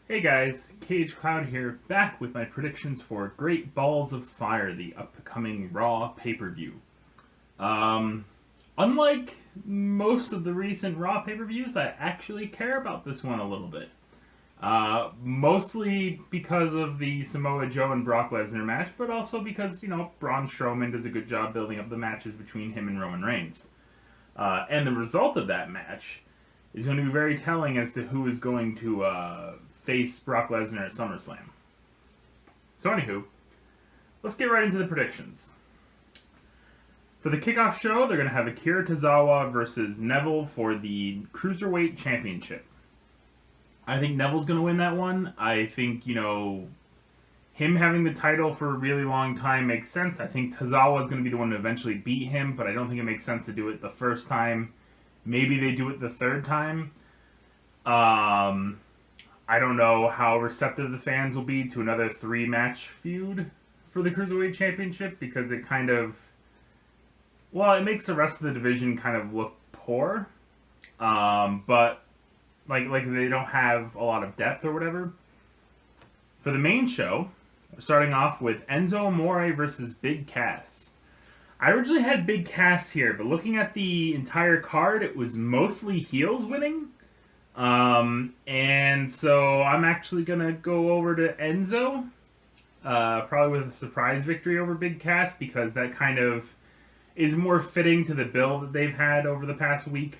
Hey guys, Cage Cloud here, back with my predictions for Great Balls of Fire, the upcoming Raw pay-per-view. Um, Unlike most of the recent Raw pay-per-views, I actually care about this one a little bit. Mostly because of the Samoa Joe and Brock Lesnar match, but also because, Braun Strowman does a good job building up the matches between him and Roman Reigns. And the result of that match is going to be very telling as to who is going to face Brock Lesnar at SummerSlam. So, anywho, let's get right into the predictions. For the kickoff show, they're going to have Akira Tozawa versus Neville for the Cruiserweight Championship. I think Neville's going to win that one. I think, him having the title for a really long time makes sense. I think Tozawa is going to be the one to eventually beat him, but I don't think it makes sense to do it the first time. Maybe they do it the third time. I don't know how receptive the fans will be to another 3-match feud for the Cruiserweight Championship because it kind of, it makes the rest of the division kind of look poor. But like they don't have a lot of depth or whatever. For the main show, we're starting off with Enzo Amore versus Big Cass. I originally had Big Cass here, but looking at the entire card, it was mostly heels winning. And so I'm actually going to go over to Enzo, probably with a surprise victory over Big Cass, because that kind of is more fitting to the build that they've had over the past week.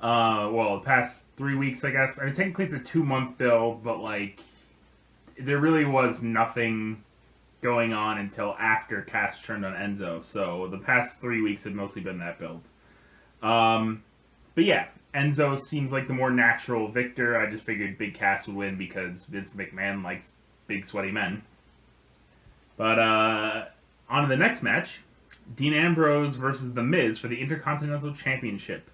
The past 3 weeks, I guess. I mean, technically it's a 2-month build, but, there really was nothing going on until after Cass turned on Enzo. So the past 3 weeks have mostly been that build. But yeah, Enzo seems like the more natural victor. I just figured Big Cass would win because Vince McMahon likes big sweaty men. But on to the next match. Dean Ambrose versus The Miz for the Intercontinental Championship.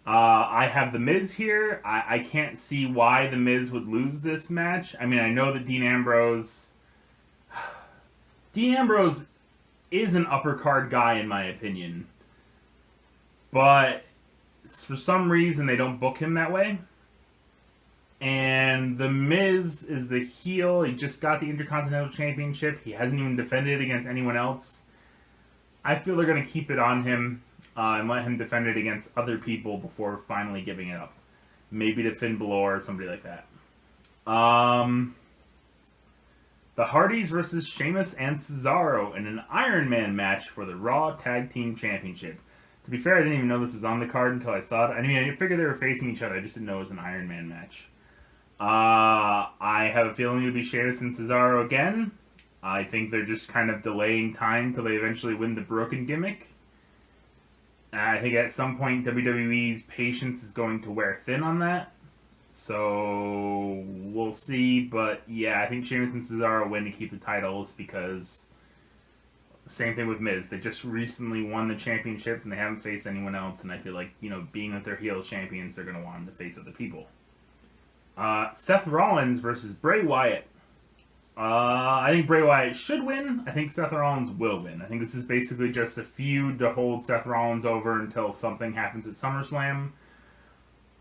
I have The Miz here. I can't see why The Miz would lose this match. I mean, I know that Dean Ambrose is an upper card guy in my opinion. But for some reason they don't book him that way. And The Miz is the heel. He just got the Intercontinental Championship. He hasn't even defended it against anyone else. I feel they're going to keep it on him and let him defend it against other people before finally giving it up. Maybe to Finn Balor or somebody like that. The Hardys versus Sheamus and Cesaro in an Iron Man match for the Raw Tag Team Championship. To be fair, I didn't even know this was on the card until I saw it. I mean, I figured they were facing each other. I just didn't know it was an Iron Man match. I have a feeling it would be Sheamus and Cesaro again. I think they're just kind of delaying time till they eventually win the Broken gimmick. I think at some point WWE's patience is going to wear thin on that. So we'll see. But yeah, I think Sheamus and Cesaro win to keep the titles because same thing with Miz. They just recently won the championships and they haven't faced anyone else. And I feel like, being that they're heel champions, they're going to want them to face other people. Seth Rollins versus Bray Wyatt. I think Bray Wyatt should win. I think Seth Rollins will win. I think this is basically just a feud to hold Seth Rollins over until something happens at SummerSlam.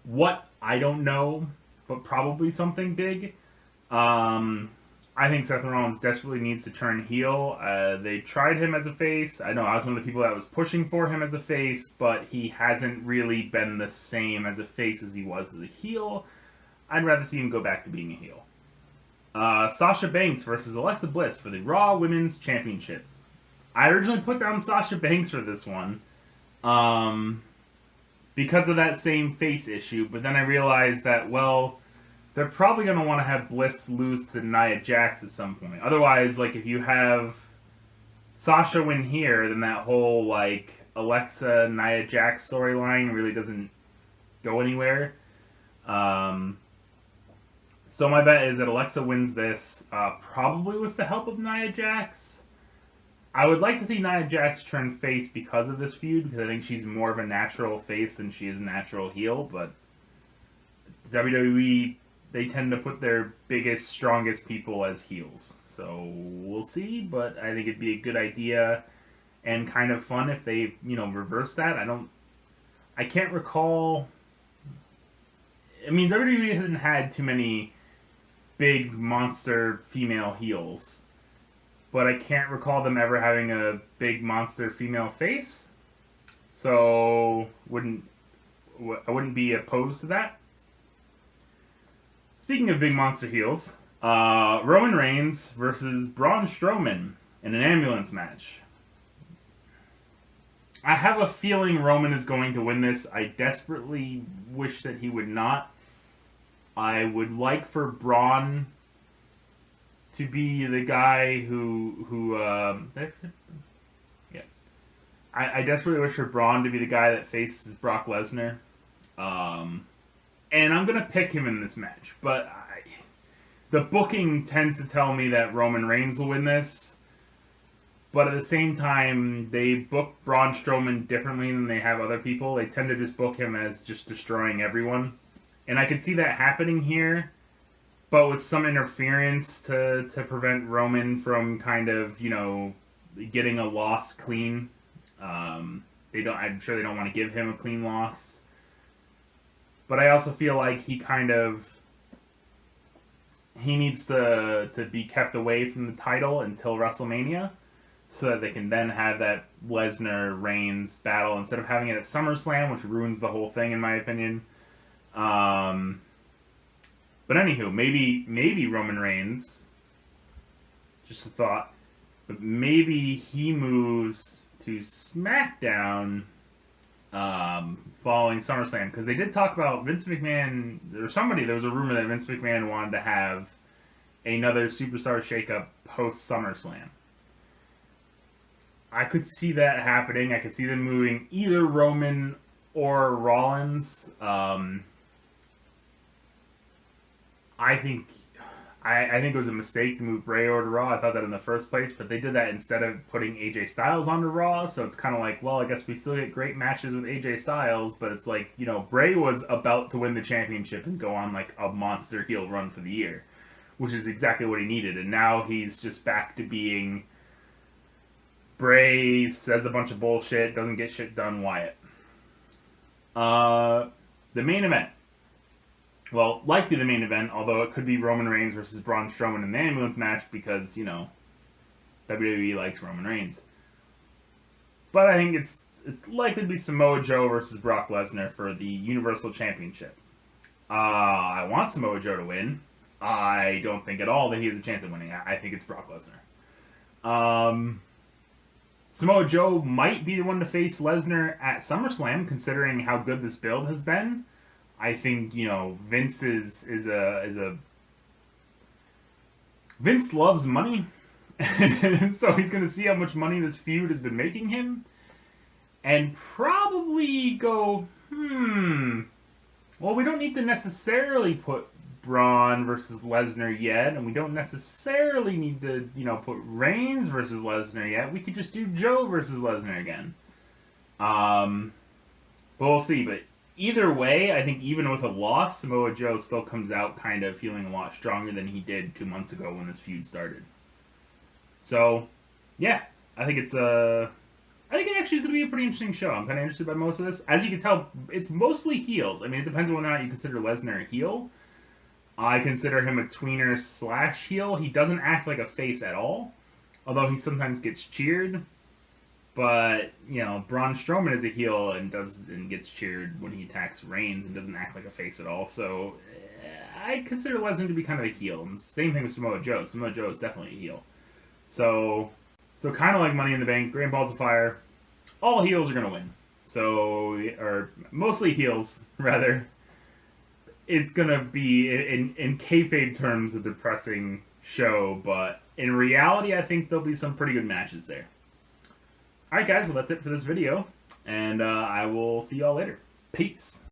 What? I don't know, but probably something big. I think Seth Rollins desperately needs to turn heel. They tried him as a face. I know I was one of the people that was pushing for him as a face, but he hasn't really been the same as a face as he was as a heel. I'd rather see him go back to being a heel. Sasha Banks versus Alexa Bliss for the Raw Women's Championship. I originally put down Sasha Banks for this one because of that same face issue, but then I realized that, they're probably going to want to have Bliss lose to Nia Jax at some point. Otherwise, if you have Sasha win here, then that whole, Alexa, Nia Jax storyline really doesn't go anywhere. So my bet is that Alexa wins this, probably with the help of Nia Jax. I would like to see Nia Jax turn face because of this feud, because I think she's more of a natural face than she is a natural heel, but WWE, they tend to put their biggest, strongest people as heels. So we'll see, but I think it'd be a good idea and kind of fun if they, reverse that. I can't recall. I mean, WWE hasn't had too many big monster female heels, but I can't recall them ever having a big monster female face. So I wouldn't be opposed to that. Speaking of big monster heels, Roman Reigns versus Braun Strowman in an ambulance match. I have a feeling Roman is going to win this. I desperately wish that he would not. I would like for Braun to be the guy who yeah. I desperately wish for Braun to be the guy that faces Brock Lesnar. And I'm going to pick him in this match. But the booking tends to tell me that Roman Reigns will win this. But at the same time, they book Braun Strowman differently than they have other people. They tend to just book him as just destroying everyone. And I could see that happening here, but with some interference to prevent Roman from kind of, getting a loss clean. I'm sure they don't want to give him a clean loss. But I also feel like he needs to be kept away from the title until WrestleMania, so that they can then have that Lesnar-Reigns battle instead of having it at SummerSlam, which ruins the whole thing in my opinion. But anywho, maybe Roman Reigns, just a thought, but maybe he moves to SmackDown following SummerSlam, because they did talk about Vince McMahon, there was a rumor that Vince McMahon wanted to have another superstar shakeup post SummerSlam. I could see that happening. I could see them moving either Roman or Rollins. I think it was a mistake to move Bray over to Raw. I thought that in the first place, but they did that instead of putting AJ Styles onto Raw, so it's kind of like, well, I guess we still get great matches with AJ Styles, but it's like, Bray was about to win the championship and go on like a monster heel run for the year, which is exactly what he needed, and now he's just back to being Bray says a bunch of bullshit, doesn't get shit done, Wyatt. The main event. Well, likely the main event, although it could be Roman Reigns versus Braun Strowman in the ambulance match because, WWE likes Roman Reigns. But I think it's likely to be Samoa Joe versus Brock Lesnar for the Universal Championship. I want Samoa Joe to win. I don't think at all that he has a chance of winning. I think it's Brock Lesnar. Samoa Joe might be the one to face Lesnar at SummerSlam, considering how good this build has been. I think, Vince is a Vince loves money, so he's going to see how much money this feud has been making him, and probably go, well, we don't need to necessarily put Braun versus Lesnar yet, and we don't necessarily need to, put Reigns versus Lesnar yet. We could just do Joe versus Lesnar again. But we'll see. But either way, I think even with a loss, Samoa Joe still comes out kind of feeling a lot stronger than he did 2 months ago when this feud started. So, yeah, I think it actually is going to be a pretty interesting show. I'm kind of interested by most of this. As you can tell, it's mostly heels. I mean, it depends on whether or not you consider Lesnar a heel. I consider him a tweener / heel. He doesn't act like a face at all, although he sometimes gets cheered. But, Braun Strowman is a heel and gets cheered when he attacks Reigns and doesn't act like a face at all. So, I consider Lesnar to be kind of a heel. Same thing with Samoa Joe. Samoa Joe is definitely a heel. So kind of like Money in the Bank, Great Balls of Fire, all heels are going to win. Or mostly heels, rather. It's going to be, in kayfabe terms, a depressing show, but in reality, I think there'll be some pretty good matches there. Alright guys, well that's it for this video, and I will see y'all later. Peace.